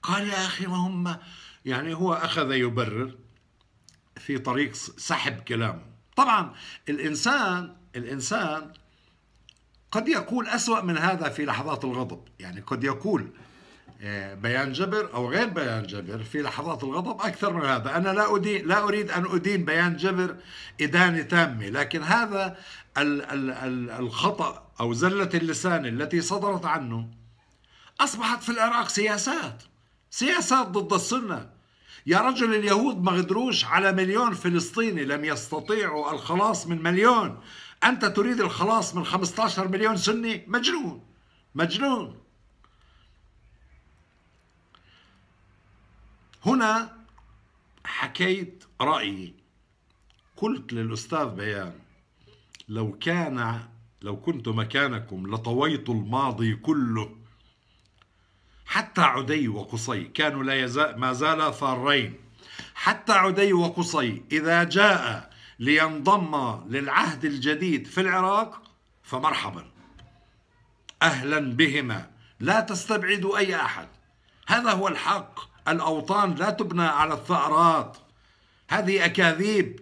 قال يا أخي ما هم، يعني هو أخذ يبرر في طريق سحب كلامه. طبعا الإنسان قد يقول أسوأ من هذا في لحظات الغضب، يعني قد يقول بيان جبر أو غير بيان جبر في لحظات الغضب أكثر من هذا. أنا لا أريد أن أدين بيان جبر إدانة تامة، لكن هذا الخطأ أو زلة اللسان التي صدرت عنه أصبحت في العراق سياسات ضد السنة. يا رجل، اليهود ما قدروش على مليون فلسطيني، لم يستطيعوا الخلاص من مليون، أنت تريد الخلاص من 15 مليون سني؟ مجنون. هنا حكيت رأيي، قلت للأستاذ بيان لو كنت مكانكم لطويت الماضي كله، حتى عدي وقصي كانوا ما زالا فارين. حتى عدي وقصي إذا جاء لينضم للعهد الجديد في العراق فمرحبا، أهلا بهما، لا تستبعدوا أي أحد. هذا هو الحق. الأوطان لا تبنى على الثأرات، هذه أكاذيب.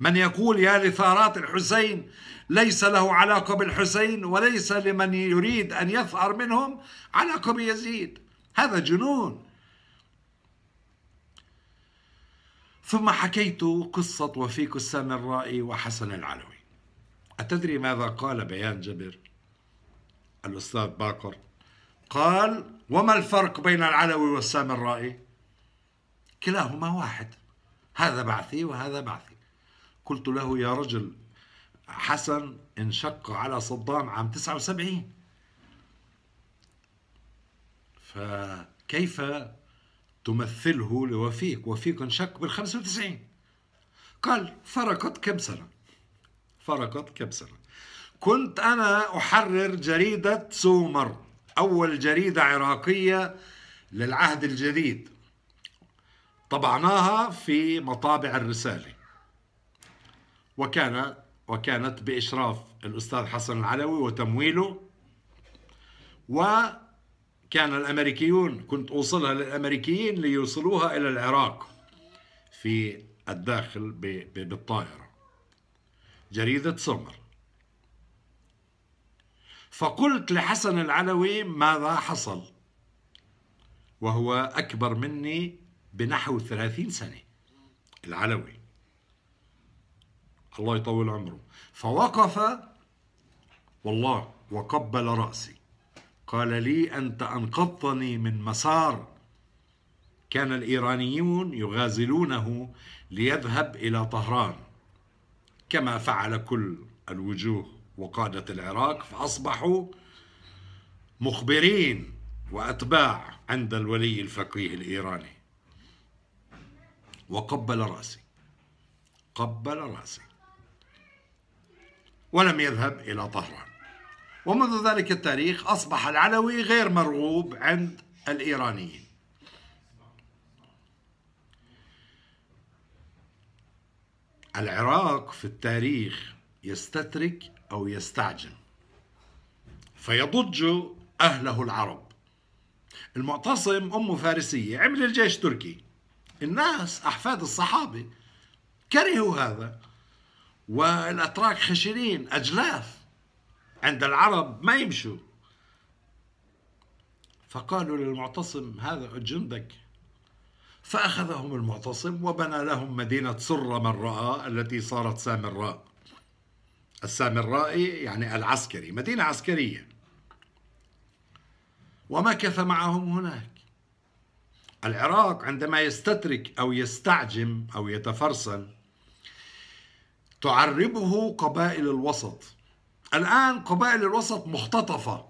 من يقول يا لثارات الحسين ليس له علاقة بالحسين، وليس لمن يريد أن يثأر منهم علاقة بيزيد، هذا جنون. ثم حكيت قصة وفيق السامرائي وحسن العلوي. أتدري ماذا قال بيان جبر الأستاذ باقر؟ قال: وما الفرق بين العلوي والسامرائي؟ كلاهما واحد، هذا بعثي وهذا بعثي. قلت له: يا رجل، حسن انشق على صدام عام 79، فكيف تمثله لوفيق؟ وفيق انشق بال95. قال: فرقت كم سنة. كنت أنا أحرر جريدة سومر، أول جريدة عراقية للعهد الجديد، طبعناها في مطابع الرسالة، وكانت بإشراف الأستاذ حسن العلوي وتمويله. وكان الأمريكيون، كنت أوصلها للأمريكيين ليوصلوها إلى العراق في الداخل بالطائرة، جريدة سومر. فقلت لحسن العلوي ماذا حصل، وهو أكبر مني بنحو 30 سنة، العلوي الله يطول عمره. فوقف والله وقبل رأسي، قال لي: أنت أنقذتني من مسار كان الإيرانيون يغازلونه ليذهب إلى طهران، كما فعل كل الوجوه وقادة العراق، فأصبحوا مخبرين وأتباع عند الولي الفقيه الإيراني. وقبل رأسي ولم يذهب إلى طهران. ومنذ ذلك التاريخ أصبح العلوي غير مرغوب عند الإيرانيين. العراق في التاريخ يستترك أو يستعجم فيضج أهله العرب. المعتصم أمه فارسية، عمل الجيش تركي، الناس أحفاد الصحابة كرهوا هذا، والأتراك خشنين أجلاف عند العرب ما يمشوا، فقالوا للمعتصم: هذا جندك. فأخذهم المعتصم وبنى لهم مدينة سر من رأى التي صارت سامراء. السامرائي يعني العسكري، مدينة عسكرية، ومكث معهم هناك. العراق عندما يستترك أو يستعجم أو يتفرسن تعربه قبائل الوسط. الآن قبائل الوسط مختطفة،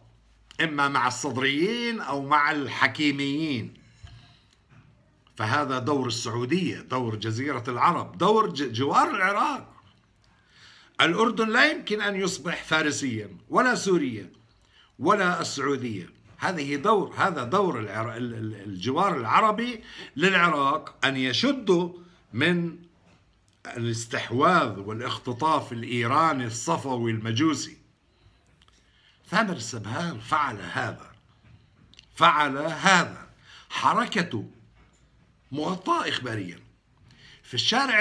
إما مع الصدريين أو مع الحكيميين. فهذا دور السعودية، دور جزيرة العرب، دور جوار العراق. الأردن لا يمكن أن يصبح فارسيا ولا سوريا ولا السعودية. هذا دور الجوار العربي للعراق، أن يشدوا من الاستحواذ والاختطاف الإيراني الصفوي المجوسي. ثامر السبهان فعل هذا. حركته مغطاة إخباريا. في الشارع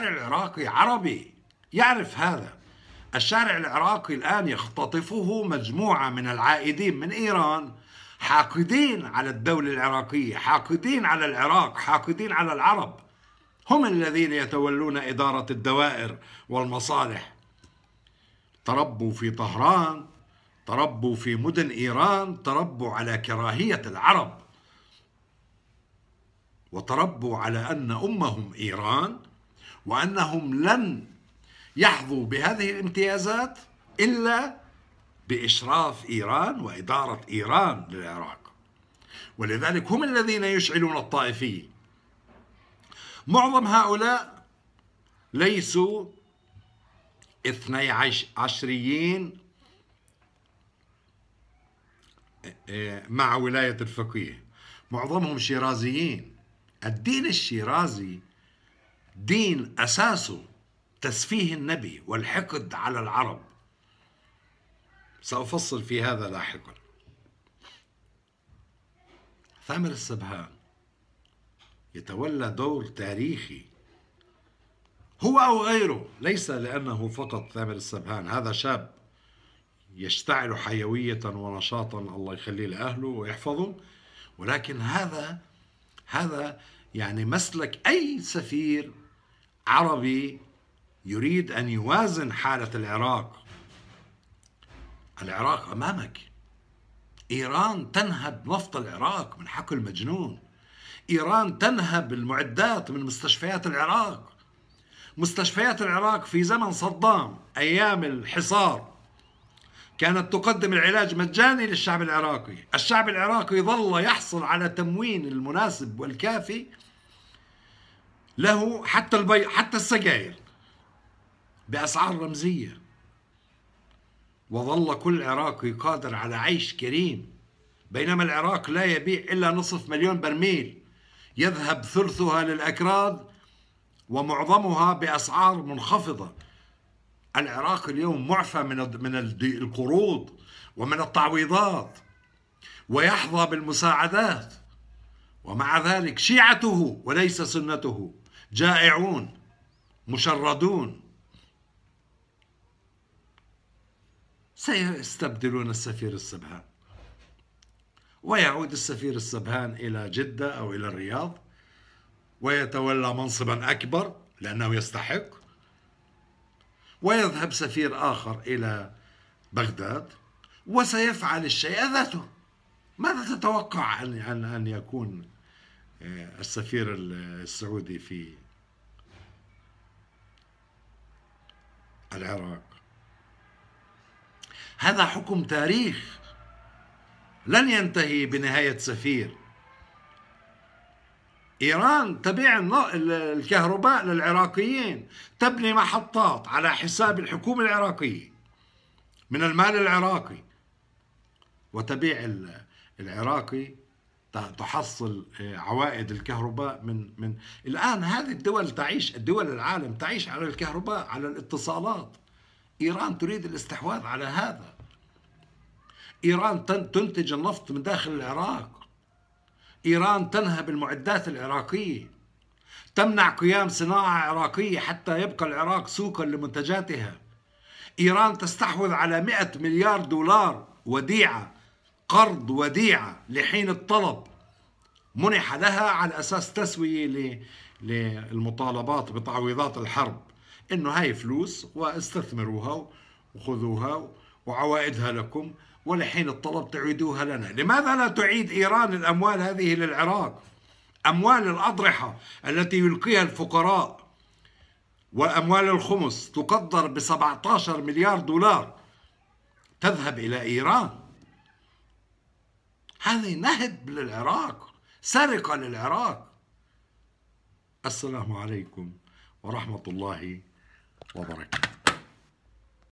العراقي عربي يعرف هذا. الشارع العراقي الآن يختطفه مجموعة من العائدين من إيران، حاقدين على الدولة العراقية، حاقدين على العراق، حاقدين على العرب. هم الذين يتولون إدارة الدوائر والمصالح. تربوا في طهران، تربوا في مدن إيران، تربوا على كراهية العرب، وتربوا على أن أمهم إيران، وأنهم لن يحظوا بهذه الامتيازات إلا بإشراف إيران وإدارة إيران للعراق. ولذلك هم الذين يشعلون الطائفية. معظم هؤلاء ليسوا 12 مع ولاية الفقيه، معظمهم شيرازيين. الدين الشيرازي دين أساسه تسفيه النبي والحقد على العرب. سأفصل في هذا لاحقا. ثامر السبهان يتولى دور تاريخي، هو أو غيره، ليس لأنه فقط ثامر السبهان. هذا شاب يشتعل حيوية ونشاطا، الله يخليه لأهله ويحفظه، ولكن هذا يعني مسلك أي سفير عربي يريد أن يوازن حالة العراق. العراق أمامك. إيران تنهب نفط العراق من حقل مجنون. إيران تنهب المعدات من مستشفيات العراق. مستشفيات العراق في زمن صدام أيام الحصار كانت تقدم العلاج مجاني للشعب العراقي. الشعب العراقي ظل يحصل على تموين المناسب والكافي له، حتى السجاير بأسعار رمزية، وظل كل عراقي قادر على عيش كريم. بينما العراق لا يبيع إلا 500,000 برميل، يذهب ثلثها للأكراد ومعظمها بأسعار منخفضة. العراق اليوم معفى من القروض ومن التعويضات ويحظى بالمساعدات، ومع ذلك شيعته وليس سنته جائعون مشردون. سيستبدلون السفير السبهان، ويعود السفير السبهان إلى جدة أو إلى الرياض ويتولى منصبا أكبر لأنه يستحق، ويذهب سفير آخر إلى بغداد وسيفعل الشيء ذاته. ماذا تتوقع أن يكون السفير السعودي في العراق؟ هذا حكم تاريخ لن ينتهي بنهاية سفير. إيران تبيع الكهرباء للعراقيين، تبني محطات على حساب الحكومة العراقية من المال العراقي، وتبيع العراقي تحصل عوائد الكهرباء من الآن هذه الدول دول العالم تعيش على الكهرباء، على الاتصالات. إيران تريد الاستحواذ على هذا. إيران تنتج النفط من داخل العراق. إيران تنهب المعدات العراقية، تمنع قيام صناعة عراقية حتى يبقى العراق سوقا لمنتجاتها. إيران تستحوذ على 100 مليار دولار وديعة، قرض وديعة لحين الطلب، منح لها على أساس تسوية للمطالبات بتعويضات الحرب، إنه هاي فلوس واستثمروها وخذوها وعوائدها لكم، ولحين الطلب تعيدوها لنا. لماذا لا تعيد إيران الأموال هذه للعراق؟ أموال الأضرحة التي يلقيها الفقراء وأموال الخمس تقدر ب17 مليار دولار تذهب إلى إيران. هذه نهب للعراق، سرقة للعراق. السلام عليكم ورحمة الله وبركاته.